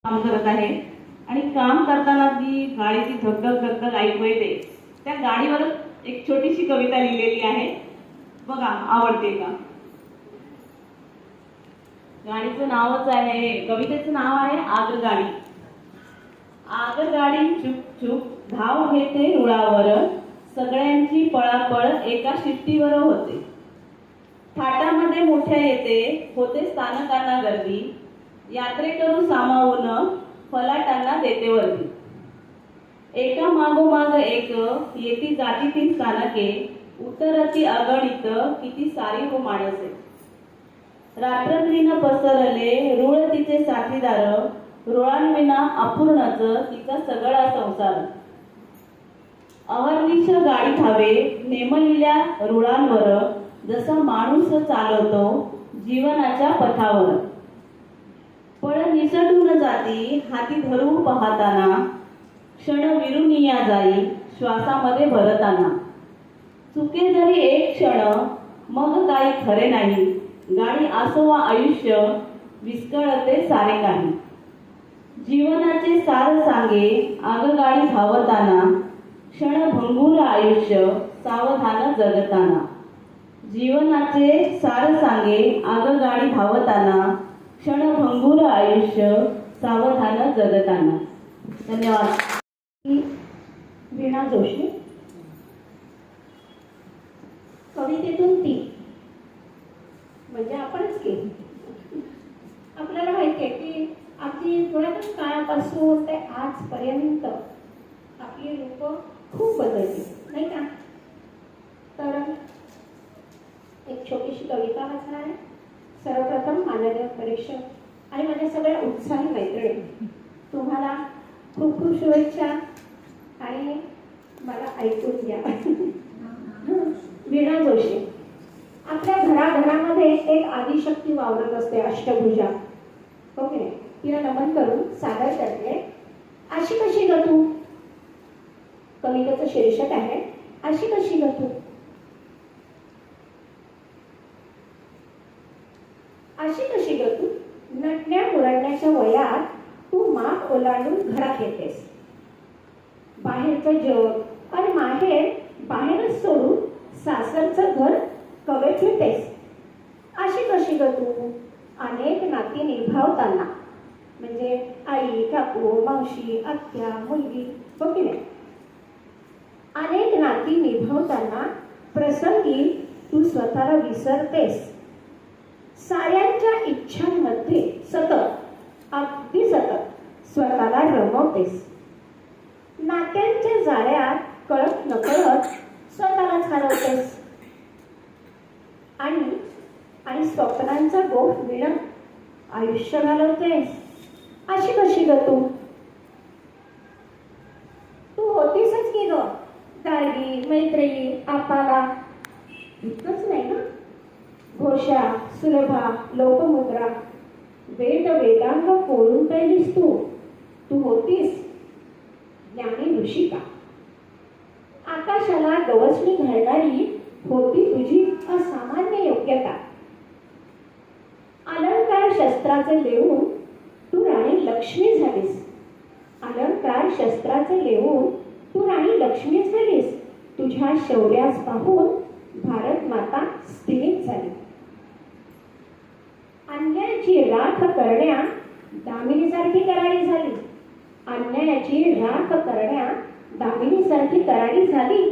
काम करत आहे आणि काम करताना जी गाडीची धगधग धगधग ऐकू येते त्या गाडीवर एक छोटीशी कविता लिहिलेली आहे बघा, आवडते का? गाडीचं नावच आहे, कवितेचं नाव आहे आगगाडी. आगगाडी चुप चुप धाव घेते रुळावर, सगळ्यांची पळापळ एका शिट्टीवर होते. थाटामध्ये मोठ्या येते, होते स्थानकांना गर्दी, यात्रेकरू सामावून फलाटांना देते वर्दी. एका मागोमाग एक येती जाती ती स्थानके, उतरती अगणित किती सारी हो माणसे. रात्रंदिन पसरले रुळ तिचे साथीदार, रुळांविना अपूर्णच तिचा सगळा संसार. अहर्निश गाडी धावे नेमलेल्या रुळांवर, जसा माणूस चालवतो जीवनाच्या पथावर. पळ निसटून जाती हाती धरू पाहताना, क्षण विरुनिया जाई श्वासामध्ये भरताना. चुके जरी एक क्षण मग काही खरे नाही, गाडी असो वा आयुष्य विस्कळते सारे काही. जीवनाचे सार सांगे आगगाडी धावताना, क्षणभंगूर आयुष्य सावधान जगताना. जीवनाचे सार सांगे आगगाडी धावताना, क्षणभंगूर आयुष्य सावधान जगताना. धन्यवाद. वीणा जोशी. कवितेतून ती म्हणजे आपणच केली. आपल्याला माहिती आहे की अगदी पुरातन काळापासून ते आजपर्यंत आपली लोक खूप बदलली, नाही का? तर एक छोटीशी कविता वाचणार आहे. सर्वप्रथम माननीय परीक्षक आणि माझ्या सगळ्या उत्साही मैत्रिणी, तुम्हाला खूप खूप शुभेच्छा आणि मला ऐकून घ्या. वीणा जोशी. आपल्या घराघरामध्ये एक आदिशक्ती वावरत असते, अष्टभुजा. ओके, तिला नमन करून सादर करते. अशी कशी ग तू? कवितेचं शीर्षक आहे अशी कशी ग तू. अशी कशी ग तू, नटण्या मुरडण्याच्या वयात तू माग ओलांडून घरात येतेस. बाहेरचं जग आणि माहेर बाहेरच सोडून सासरचं घर कवे फिरतेस. अशी कशी ग तू, अनेक नाती निभावताना, म्हणजे आई, काकू, मावशी, आत्या, मुलगी, बघी नाही, अनेक नाती निभावताना प्रसंगी तू स्वतःला विसरतेस. साऱ्यांच्या इच्छांमध्ये सतत, अगदी सतत स्वतःला रमवतेस. नात्यांच्या जाळ्यात कळत नकळत स्वतःलाच हरवतेस. आणि स्वप्नांचा गोफ विणत आयुष्य घालवतेस. अशी कशी ग तू. तू होतीसच की ग दारगी, मैत्रिणी, आपाला, इतकंच नाही ना, घोषा, सुलभा, लोकमुद्रा, वेद वेदांग कोरून पहिलीस तू. तू होतीस ज्ञानी ऋषिका. आकाशाला गवसणी घालणारी होती तुझी असामान्य योग्यता. अलंकार शस्त्राचे लेऊन तू राणी लक्ष्मी झालीस. अलंकार शस्त्राचे लेऊन तू राणी लक्ष्मी झालीस. तुझ्या शौर्यास पाहून भारत माता स्थिमित झाली. अन्यायाची राख करण्या दामिनीसारखी करारी झाली. अन्यायाची राख करण्या दामिनीसारखी करारी झाली.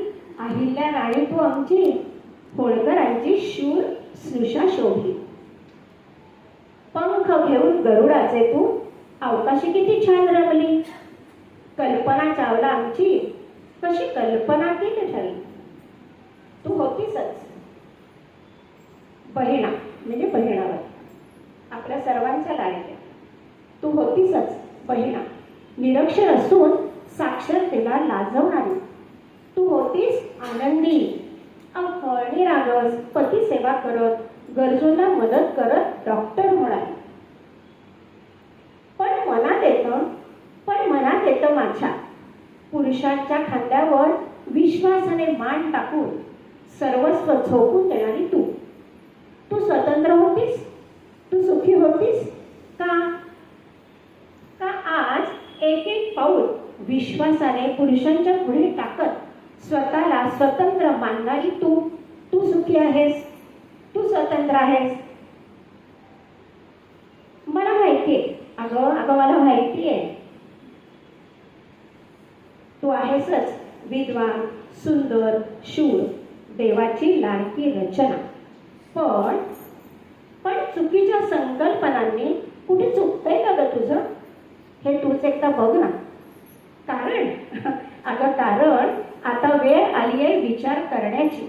अहिल्या राणी तू आमची, होळकरांची शूर स्नुषा शोभली. पंख घेऊन गरुडाचे तू अवकाशी किती छान रमली. कल्पना चावला आमची कशी कल्पना केली ठरली. तू होतीसच बहिणा, म्हणजे बहिणावर, आपल्या सर्वांच्या लाडक्या. तू होतीसच बहिणा, निरक्षर असून साक्षरतेला लाजवणारी. तू होतीस आनंदी, अवखळ, निरागस, पती सेवा करत, गरजूंना मदत करत डॉक्टर होणारी. पण मनात येतं माझ्या, पुरुषांच्या खांद्यावर विश्वासाने मान टाकून सर्वस्व झोकून देणारी तू. तू स्वतंत्र होतीस, तू सुखी होतीस का पाऊल विश्वासाने पुरुषांच्या पुढे टाकत स्वतःला स्वतंत्र मानणारी तू तू सुखी आहेस, तू स्वतंत्र आहेस. मला माहितीये, अगं अगं मला माहितीये तू आहेसच विद्वान, सुंदर, शूर, देवाची लाडकी रचना. पण पण चुकीच्या संकल्पनांनी कुठे चुकतंय का ग तुझं? हे तूच एकदा बघ ना. कारण अगं कारण आता वेळ आली आहे विचार करण्याची.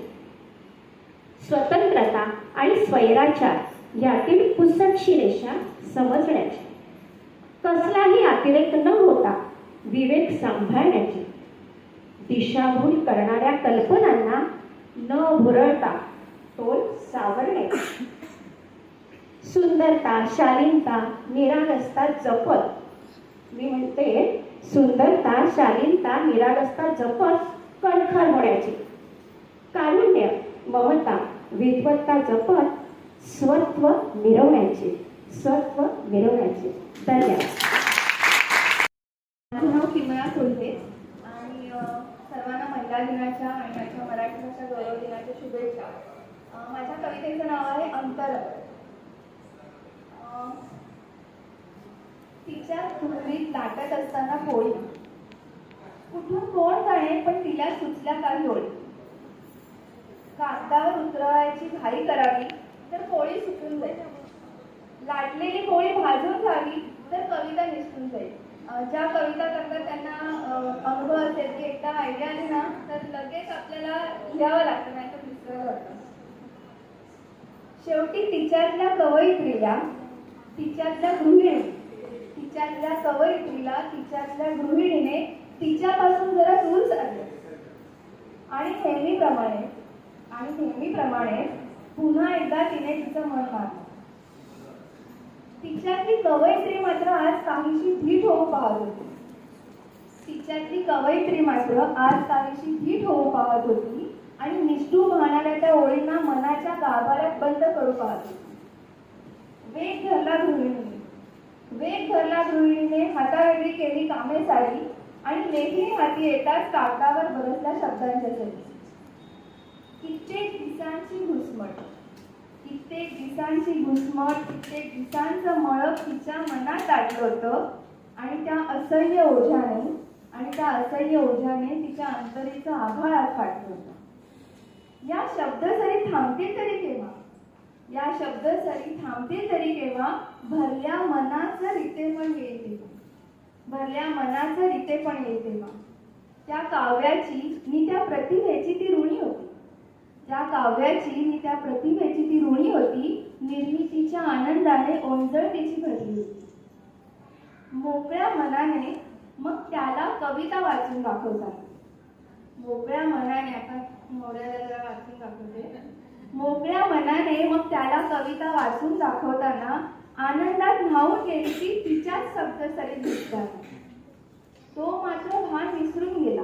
स्वतंत्रता आणि स्वैराचार यातील पुसटशी रेषा समजण्याची. कसलाही अतिरेक न होता विवेक सांभाळण्याची. दिशाभूल करणाऱ्या कल्पनांना न भुरळता तोल सावरण्याची. सुंदरता, शालीनता, निरागसता जपत, मी म्हणते सुंदरता, शालीनता, निरागसता जपत कणखर होण्याची. कारुण्य, ममता, विद्वत्ता जपत स्वत्व मिरवण्याची. स्वत्व मिरवण्याची. धन्यवाद. माझं नाव किमया कोल्हे आणि सर्वांना महिला दिनाच्या आणि माझ्या मराठी भाषा गौरव दिनाच्या शुभेच्छा. माझ्या कवितेचं नाव आहे अंतरंग. तिच्या धुळीत दाटत असताना पोळी, कुठून कोण जाणे पण तिला सुचल्या काही ओळी. कागदावर उतरवायची घाई करावी तर पोळी सुटून जाईल. लाटलेली पोळी भाजून जावी तर कविता निसटून जाईल. ज्या कविता करतात त्यांना अनुभव असेल की एकदा आयडिया आली ना तर लगेच आपल्याला लिहावं लागतं, नाही तर विसरावं लागतं. शेवटी तिच्यातल्या कवयित्रीला, तिच्यातल्या गृहिणीने तिच्यापासून जरा दूर सारले आणि नेहमीप्रमाणे पुन्हा एकदा तिने तिचं मन मारलं. तिच्यातली कवयित्री मात्र आज काहीशी धीट होऊ पाहत होती आणि निष्ठूर वाहणाऱ्या त्या ओळींना मनाच्या गाभाऱ्यात बंद करू पाहत होती. वेग धरला गृहिणीने हातावेगळी केली कामे सारी आणि लेखी हाती येताच कागदावर बरसल्या शब्दांच्या सरी. कित्येक दिवसांची घुसमट, कित्येक दिवसांचं मळप तिच्या मनात दाटलं होतं आणि त्या असह्य ओझ्याने तिच्या अंतरीचं आभाळात फाटलं होतं. या शब्दसरी थांबतील तरी केव्हा भरल्या मनाचं रितेपण येईल तेव्हा. त्या काव्याची नि त्या प्रतिभेची ती ऋणी होती. निर्मितीच्या आनंदाने ओंजळतीची भरली होती. मोकळ्या मनाने मग त्याला कविता वाचून दाखवतात. मोकळ्या मनाने मग त्याला कविता वाचून दाखवताना आनंदात न्हावून गेली ती तिच्याच शब्दसरीत दिसताना. तो मात्र भान विसरून गेला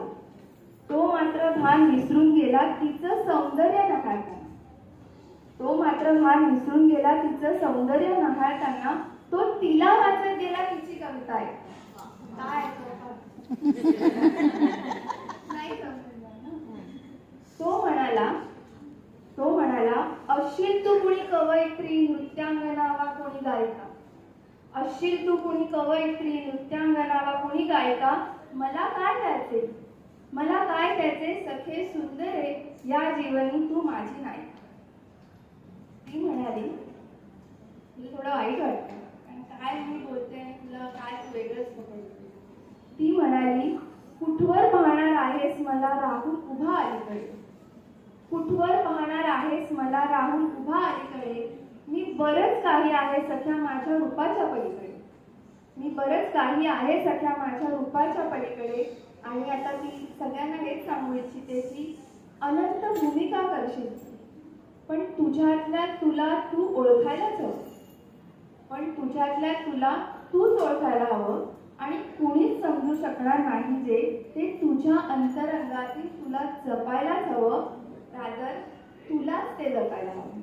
तिचं सौंदर्य न्याहाळताना. तो तिला वाचत गेला तिची कविता आहे. काय नाही समजलं ना. तो म्हणाला असशील तू कुणी कवयित्री, नृत्यांगना वा कोणी गायिका, मला काय त्याचे सखे सुंदरे, या जीवनी तू माझी नाही. ती म्हणाली, तुला थोडं वाईट वाटतं कारण काय मी बोलते आणि तुला काय वेगळंच पकडते. ती म्हणाली, कुठवर पाहणार आहेस मला राहून उभा अलीकडे. मी बरंच काही आहे सख्या माझ्या रूपाच्या पलीकडे. आणि आता ती सगळ्यांना हेच सांगू इच्छिते की अनंत भूमिका करशील पण तुझ्यातल्या तुला तूच ओळखायला हवं आणि कुणीच समजू शकणार नाही जे ते तुझ्या अंतरंगातील तुला जपायलाच हवं. रादर तुलाच ते जपायला हवं.